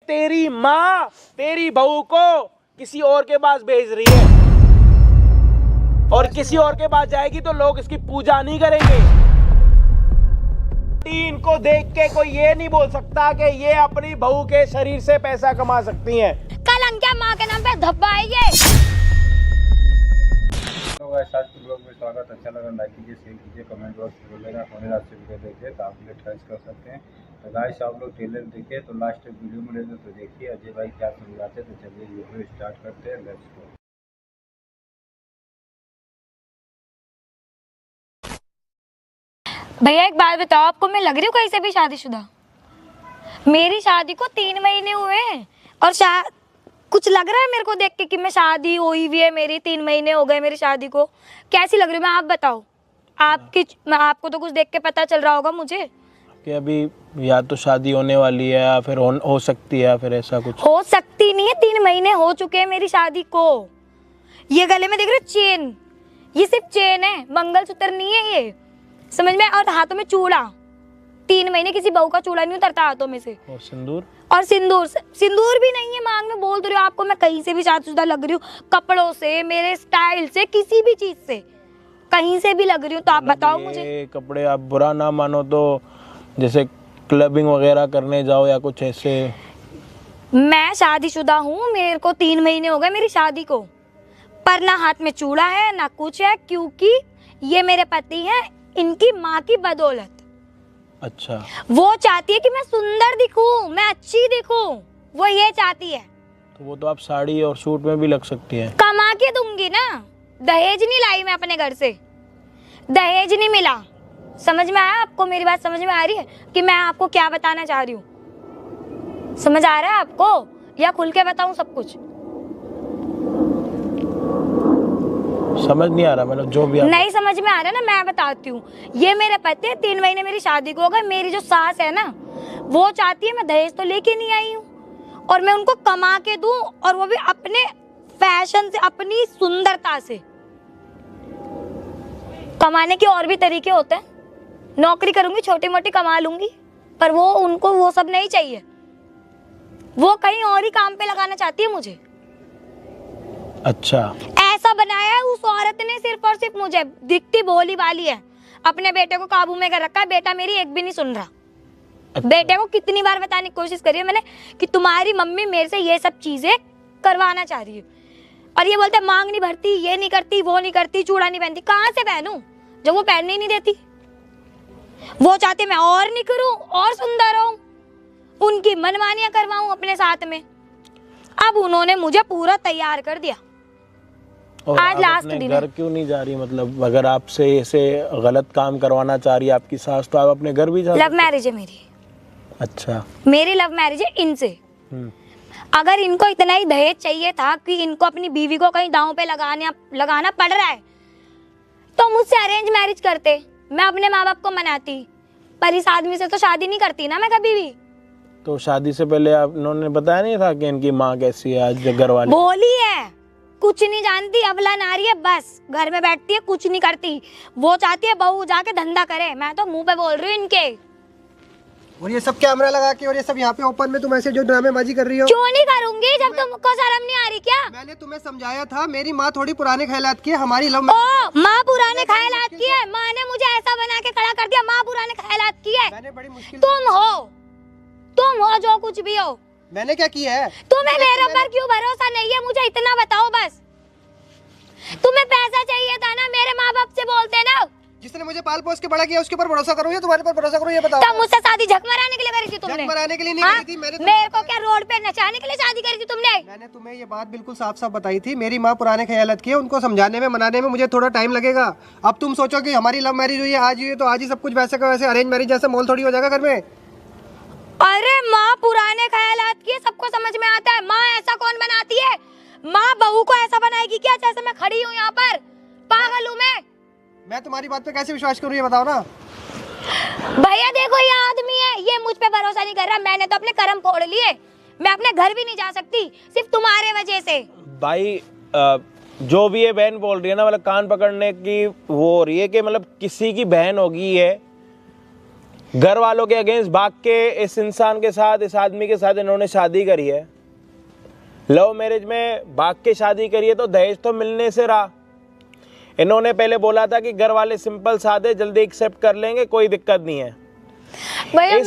तेरी माँ तेरी बहू को किसी और के पास भेज रही है, और किसी और के पास जाएगी तो लोग इसकी पूजा नहीं करेंगे। इनको देख के कोई ये नहीं बोल सकता कि ये अपनी बहू के शरीर से पैसा कमा सकती हैं। कलंकिया माँ के नाम पे धब्बा है ये। आज के ब्लॉग में स्वागत। अच्छा लगा लाइक कीजिए, शेयर कीजिए, कमेंट बॉक्स में बोलेगा। होने रात से वीडियो देखिए तो आप मुझे ट्राई कर सकते हैं। तो गाइस आप लोग ट्रेलर देखिए तो लास्ट वीडियो में रहते तो देखिए अजय भाई क्या समझाते। तो चलिए वीडियो स्टार्ट करते हैं, लेट्स गो। भैया एक बात बताओ, आपको मैं लग रही हूँ कहीं से भी शादीशुदा? मेरी शादी को 3 महीने हुए हैं और कुछ लग रहा है मेरे को देख के कि मैं शादी हुई हुई है मेरी, 3 महीने हो गए मेरी शादी को। कैसी लग रही हूँ मैं, आप बताओ। आपको तो कुछ देख के पता चल रहा होगा मुझे कि अभी या तो शादी होने वाली है या फिर हो सकती है, या फिर ऐसा कुछ हो सकती नहीं है। 3 mहीने हो चुके हैं मेरी शादी को। ये गले में देख रहे हो चेन, ये सिर्फ चेन है, मंगलसूत्र नहीं है ये, समझ में? और हाथों में चूड़ा। 3 महीने किसी बहू का चूड़ा नहीं उतरता हाथों में से। और सिंदूर? और सिंदूर भी नहीं है मांग में। बोल तो रही हूँ आपको मैं कहीं से भी शादीशुदा लग रही हूँ, कपड़ों से, मेरे स्टाइल से, किसी भी चीज से, कहीं से भी लग रही हूँ। तो आप बताओ मुझे। कपड़े आप बुरा ना मानो तो जैसे क्लबिंग वगैरह करने जाओ या कुछ ऐसे। मैं शादीशुदा हूँ, मेरे को 3 महीने हो गए मेरी शादी को, पर ना हाथ में चूड़ा है ना कुछ है, क्योंकि ये मेरे पति हैं, इनकी माँ की बदौलत। अच्छा, वो चाहती है कि मैं सुंदर दिखूं, मैं अच्छी दिखूं, वो ये चाहती है। तो वो तो आप साड़ी और सूट में भी लग सकती है। कमा के दूंगी ना, दहेज नहीं लाई मैं अपने घर से, दहेज नहीं मिला। समझ में आया आपको? मेरी बात समझ में आ रही है कि मैं आपको क्या बताना चाह रही हूँ? समझ आ रहा है आपको या खुल के बताऊं सब कुछ? समझ नहीं आ रहा, मतलब जो भी नहीं समझ में आ रहा ना, मैं बताती हूँ। ये मेरे पति है, 3 महीने मेरी शादी को हो गए। मेरी जो सास है ना, वो चाहती है मैं दहेज तो लेके नहीं आई हूँ और मैं उनको कमा के दूं, और वो भी अपने फैशन से, अपनी सुंदरता से। कमाने के और भी तरीके होते हैं, नौकरी करूंगी, छोटी मोटी कमा लूंगी, पर वो उनको वो सब नहीं चाहिए। वो कहीं और ही काम पे लगाना चाहती है मुझे। अच्छा, ऐसा बनाया है उस औरत ने सिर्फ और सिर्फ मुझे। दिखती भोली वाली है, अपने बेटे को काबू में कर रखा है। बेटा मेरी एक भी नहीं सुन रहा। अच्छा। बेटे को कितनी बार बताने की कोशिश करी है मैंने कि तुम्हारी मम्मी मेरे से ये सब चीजें करवाना चाह रही है, और ये बोलते मांग नहीं भरती, ये नहीं करती, वो नहीं करती, चूड़ा नहीं पहनती। कहाँ से पहनूं जब वो पहनने ही नहीं देती? वो चाहते मैं और निखरूं और सुंदर हूं, उनकी मनमानियां करवाऊं अपने साथ में। अब उन्होंने मुझे पूरा तैयार कर दिया। और आज लास्ट दिन घर क्यों नहीं जा रही? मतलब अगर आपसे ऐसे गलत काम करवाना चाह रही है आपकी सास, तो आप अपने घर भी जा सकते? लव मैरिज है मेरी। अच्छा, मेरी लव मैरिज है इनसे। अगर इनको इतना ही दहेज चाहिए था कि इनको अपनी बीवी को कहीं दांव पे लगाना पड़ रहा है, तो मुझसे अरेंज मैरिज करते, मैं अपने माँ बाप को मनाती। पर इस आदमी से तो शादी नहीं करती ना मैं कभी भी। तो शादी से पहले आप उन्होंने बताया नहीं था कि इनकी माँ कैसी है? आज घर वाले बोली है कुछ नहीं जानती, अबला नारी है, बस घर में बैठती है, कुछ नहीं करती। वो चाहती है बहू जाके धंधा करे। मैं तो मुंह पे बोल रही हूँ इनके। और ये सब कैमरा लगा के और ये सब यहाँ पे ओपन में तुम ऐसे जो ड्रामेबाजी कर रही हो? क्यों नहीं करूंगी जब तुमको शर्म नहीं आ रही क्या? मैंने तुम्हें समझाया था, मेरी माँ थोड़ी पुराने ख्यालात की है, हमारी लव। ओ माँ पुराने ख्यालात की है? माँ ने मुझे ऐसा बना के खड़ा कर दिया, माँ पुराने ख्यालात की है? मैंने बड़ी मुश्किल। तुम हो जो कुछ भी हो। मैंने क्या किया है? तुम्हें मेरे ऊपर क्यों भरोसा नहीं है? मुझे इतना बताओ बस। तुम्हें पैसा चाहिए था ना, मेरे माँ बाप से बोलते ना। जिसने मुझे पाल पोस के बड़ा किया उसके ऊपर भरोसा करूँ या तुम्हारे पर भरोसा करूँ, ये बताओ। तब मुझसे शादी झक मराने के लिए करी थी तुमने? झक मराने के लिए नहीं करी थी। मेरे को क्या रोड पे नचाने के लिए शादी करी थी तुमने? मैंने तुम्हें ये बात बिल्कुल साफ साफ बताई थी। मेरी माँ पुराने ख्यालात की है, उनको समझाने में, मनाने में मुझे थोड़ा टाइम लगेगा। अब तुम सोचो कि हमारी लव मैरिज हुई है, आज हुई है तो आज ही सब कुछ वैसे का वैसे, अरेंज मैरिज जैसे माहौल थोड़ी हो जाएगा घर में। अरे माँ पुराने ख्यालात की है, सबको समझ में आता है। माँ ऐसा कौन बनाती है? माँ बहू को ऐसा बनाएगी क्या जैसे मैं खड़ी हूँ यहाँ पर? पागल हूँ मैं तुम्हारी बात पे कैसे विश्वास करूँ, ये बताओ ना। भैया देखो ये आदमी है, ये मुझ पे भरोसा नहीं कर रहा। मैंने तो अपने कर्म फोड़ लिए, मैं अपने घर भी नहीं जा सकती सिर्फ तुम्हारे वजह से। भाई जो भी ये बहन बोल रही है ना, मतलब कान पकड़ने की वो हो रही है कि मतलब किसी की बहन होगी ये, घर वालों के अगेंस्ट भाग के इस इंसान के साथ, इस आदमी के साथ इन्होंने शादी करी है। लव मैरिज में भाग के शादी करी है तो दहेज तो मिलने से रहा। इन्होंने पहले बोला था कि घर वाले सिंपल सादे जल्दी एक्सेप्ट कर लेंगे, कोई दिक्कत नहीं है। भैया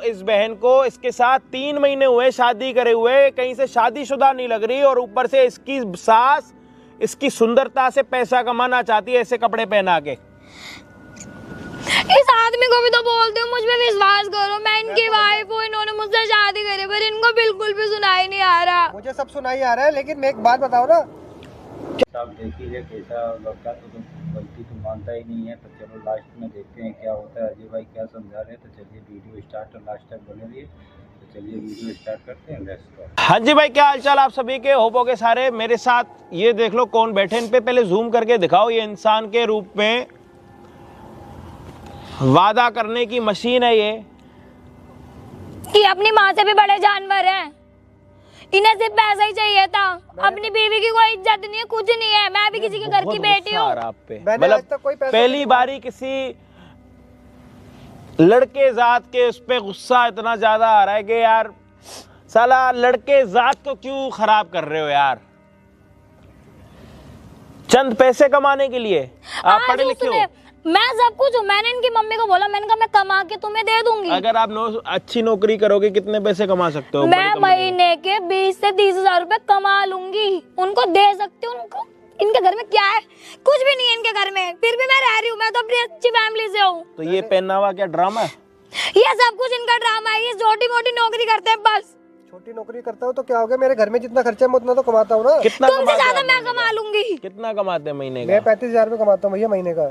इस बहन को इसके साथ 3 महीने हुए शादी करे हुए, कहीं से शादीशुदा नहीं लग रही, और ऊपर से इसकी सास इसकी सुंदरता से पैसा कमाना चाहती है ऐसे कपड़े पहना के। इस आदमी को भी तो बोलते हो, मुझ पे विश्वास करो, मैं इनकी वाइफ हूँ, इन्होंने मुझसे शादी करी, पर इनको बिल्कुल भी सुनाई नहीं आ रहा। मुझे सब सुनाई आ रहा है, लेकिन मैं एक बात बताओ ना, आप देखिए कैसा लगता तो गलती तो मानता ही नहीं है। तो चलो लास्ट में देखते हैं क्या होता है, अजय भाई क्या समझा रहे हैं। तो चलिए वीडियो स्टार्ट और लास्ट तक बने रहिए। तो चलिए वीडियो स्टार्ट करते हैं। Let's go. हाँ जी भाई, क्या हालचाल आप सभी के, होपो के सारे। मेरे साथ ये देख लो कौन बैठे, इन पे पहले जूम करके दिखाओ। ये इंसान के रूप में वादा करने की मशीन है ये, कि अपनी माँ से भी बड़े जानवर हैं, इन्हें सिर्फ पैसा ही चाहिए था, अपनी बीवी की कोई इज्जत नहीं है, कुछ नहीं है। मैं भी किसी के घर की बेटी हूँ। आप पे मैंने आज तक कोई पैसा पहली नहीं बारी किसी लड़के जात के उस पे गुस्सा इतना ज्यादा आ रहा है कि यार साला लड़के जात को क्यों खराब कर रहे हो यार, चंद पैसे कमाने के लिए। आप पढ़े लिखे हो, मैं सब कुछ हूँ। मैंने इनकी मम्मी को बोला, मैंने कहा मैं कमा के तुम्हें दे दूंगी। अगर आप अच्छी नौकरी करोगे कितने पैसे कमा सकते हो? मैं महीने के 20 से 30 हजार रुपए कमा लूंगी, उनको दे सकती हूँ। उनको इनके घर में क्या है? कुछ भी नहीं है इनके घर में, फिर भी मैं रह रही हूँ। मैं तो अपनी अच्छी फैमिली से हूँ। तो ये पहनावा क्या ड्रामा है? ये सब कुछ इनका ड्रामा है। ये छोटी मोटी नौकरी करते हैं बस। छोटी नौकरी करता हूँ तो क्या हो गया, मेरे घर में जितना खर्चा है मैं उतना तो कमाता हूँ ना। कितना तुमसे कमाते ज्यादा हैं मैं महीने कमा का? लूंगी। कितना कमाते हैं महीने का? मैं 35,000 रुपये कमाता हूँ भैया महीने का।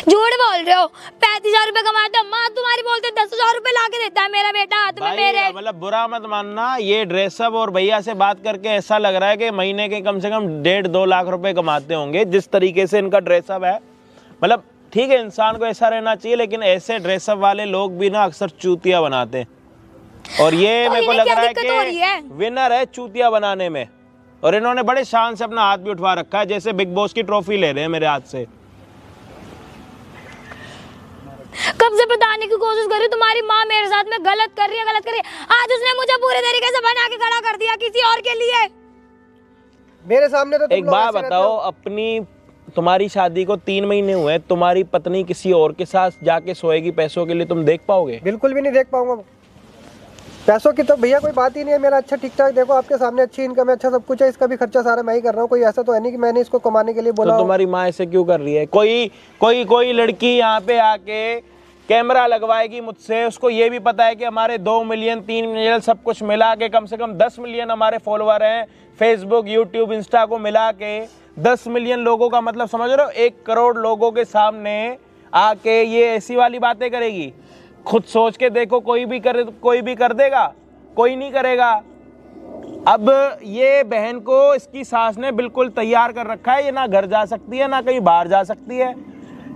झूठ बोल रहे हो। 35,000 रुपए कमाते हो। माँ तुम्हारी बोलते 10,000 रुपए ला के देता है मेरा बेटा हाथ में मेरे। मतलब बुरा मत मानना, ये ड्रेसअप और भैया से बात करके ऐसा लग रहा है कि महीने के कम से कम 1.5-2 लाख रुपए कमाते होंगे, जिस तरीके से इनका ड्रेसअप है। मतलब ठीक है, इंसान को ऐसा रहना चाहिए, लेकिन ऐसे ड्रेसअप वाले लोग भी ना अक्सर चूतिया बनाते हैं। और ये तो मेरे को लग रहा है कि विनर है चूतिया बनाने में। और इन्होंने बड़े शान से अपना हाथ भी उठवा रखा है, जैसे बिग बॉस की ट्रॉफी ले रहे हैं मेरे हाथ से। कब से बताने की कोशिश कर रही हूँ तुम्हारी माँ मेरे साथ में गलत कर रही है। आज उसने मुझे पूरे तरीके से बना के खड़ा कर दिया किसी और के लिए। मेरे सामने तो तुम एक लोग बात ऐसे रहते बताओ, हो। अपनी तुम्हारी शादी को 3 महीने हुए, तुम्हारी पत्नी किसी और के साथ जाके सोएगी पैसों के लिए, तुम देख पाओगे? बिल्कुल भी नहीं देख पाऊंगा। पैसों की तो भैया कोई बात ही नहीं है। मेरा अच्छा ठीक ठाक, देखो आपके सामने अच्छी इनकम है, अच्छा सब कुछ है। इसका भी खर्चा सारा मैं ही कर रहा हूँ। कोई ऐसा तो है नहीं कि मैंने इसको कमाने के लिए बोला तो हो। तुम्हारी माँ ऐसे क्यों कर रही है? कोई लड़की यहाँ पे आके कैमरा लगवाएगी मुझसे, उसको ये भी पता है कि हमारे 2 मिलियन 3 मिलियन सब कुछ मिला के कम से कम 10 मिलियन हमारे फॉलोअर हैं। फेसबुक, यूट्यूब, इंस्टा को मिला के 10 मिलियन लोगों का मतलब समझ रहे हो, 1 करोड़ लोगों के सामने आके ये ऐसी वाली बातें करेगी। खुद सोच के देखो, कोई भी कर देगा? कोई नहीं करेगा। अब ये बहन को इसकी सास ने बिल्कुल तैयार कर रखा है, ये ना घर जा सकती है ना कहीं बाहर जा सकती है।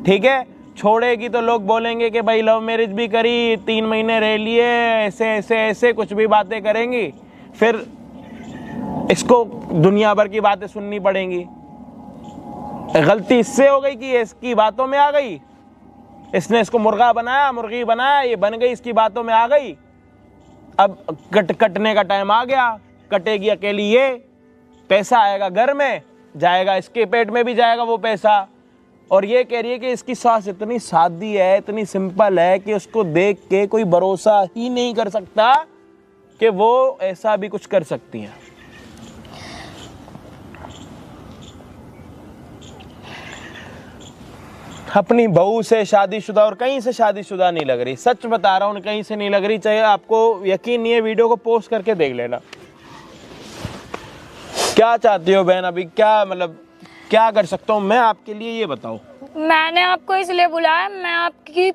ठीक है, छोड़ेगी तो लोग बोलेंगे कि भाई लव मैरिज भी करी, 3 महीने रह लिए, ऐसे कुछ भी बातें करेंगी, फिर इसको दुनिया भर की बातें सुननी पड़ेंगी। गलती इससे हो गई कि ये इसकी बातों में आ गई, इसने इसको मुर्गा बनाया, मुर्गी बनाया, ये बन गई, इसकी बातों में आ गई। अब कटने का टाइम आ गया, कटेगी अकेली ये, पैसा आएगा घर में, जाएगा इसके पेट में भी जाएगा वो पैसा। और ये कह रही है कि इसकी सास इतनी सादी है, इतनी सिंपल है कि उसको देख के कोई भरोसा ही नहीं कर सकता कि वो ऐसा भी कुछ कर सकती हैं। अपनी बहू से शादीशुदा और कहीं से शादीशुदा नहीं लग रही, सच बता रहा हूँ, कहीं से नहीं लग रही। चाहे आपको यकीन नहीं है, वीडियो को पोस्ट करके देख लेना। क्या चाहती हो बहन? अभी क्या मतलब क्या कर सकता हूँ मैं आपके लिए, ये बताओ। मैंने आपको इसलिए बुलाया, मैं आपकी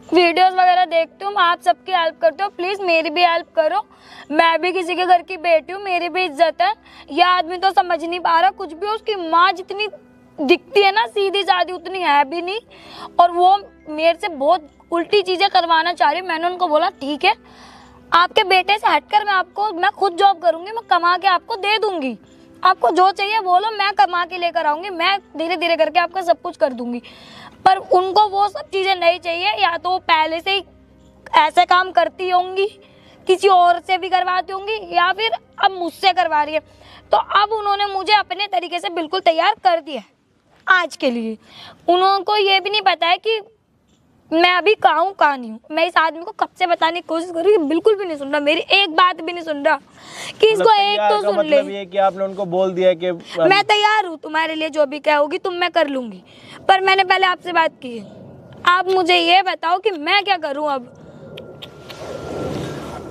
वीडियोस वगैरह देखती हूँ, आप सबकी हेल्प करते हो, प्लीज मेरी भी हेल्प करो। मैं भी किसी के घर की बेटी हूँ, मेरी भी इज्जत है। यह आदमी तो समझ नहीं पा रहा कुछ भी। उसकी माँ जितनी दिखती है ना सीधी सादी, उतनी है भी नहीं। और वो मेरे से बहुत उल्टी चीजें करवाना चाह रही है। मैंने उनको बोला ठीक है, आपके बेटे से हटकर मैं खुद जॉब करूंगी, मैं कमा के आपको दे दूंगी। आपको जो चाहिए बोलो, मैं कमा के लेकर आऊंगी, मैं धीरे धीरे करके आपका सब कुछ कर दूंगी। पर उनको वो सब चीजें नहीं चाहिए, या तो वो पहले से ही ऐसे काम करती होंगी, किसी और से भी करवाती होंगी, या फिर अब मुझसे करवा रही है। तो अब उन्होंने मुझे अपने तरीके से बिल्कुल तैयार कर दिया है आज के लिए। उनको ये भी नहीं पता है कि मैं अभी कहाँ हूँ कहाँ नहीं हूँ। मैं इस आदमी को कब से बताने की कोशिश कर रही हूँ, बिल्कुल भी नहीं सुन रहा, मेरी एक बात भी नहीं सुन रहा कि इसको मतलब एक तैयार तो का सुन ले। मतलब ये कि आपने उनको बोल दिया कि मैं तैयार हूँ, तुम्हारे लिए जो भी कहोगी तुम, मैं कर लूंगी, पर मैंने पहले आपसे बात की है। आप मुझे ये बताओ कि मैं क्या करूँ अब।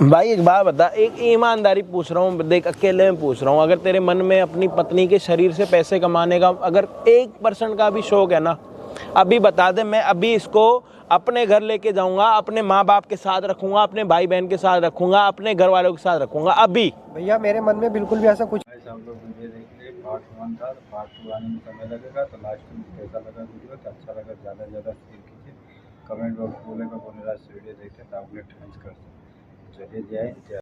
भाई एक बात बता, एक ईमानदारी पूछ रहा हूँ, देख अकेले में पूछ रहा हूँ, अगर तेरे मन में अपनी पत्नी के शरीर से पैसे कमाने का अगर 1% का भी शौक है ना, अभी बता दे, मैं अभी इसको अपने घर लेके जाऊंगा, अपने माँ बाप के साथ रखूंगा, अपने भाई बहन के साथ रखूंगा, अपने घर वालों के साथ रखूंगा अभी। भैया मेरे मन में बिल्कुल भी ऐसा कुछ गाइस आप लोग वीडियो देख लिए, पार्ट 1 था, पार्ट 2 आने में समय लगेगा। तो लास्ट में कैसा लगा वीडियो, तो अच्छा लगा ज़्यादा से ज़्यादा शेयर कीजिए, कमेंट बॉक्स बोलेगा कौन रात से वीडियो देखते हैं तो आप लोग ट्रांस कर सकते हैं। चलिए जय हिंद, जय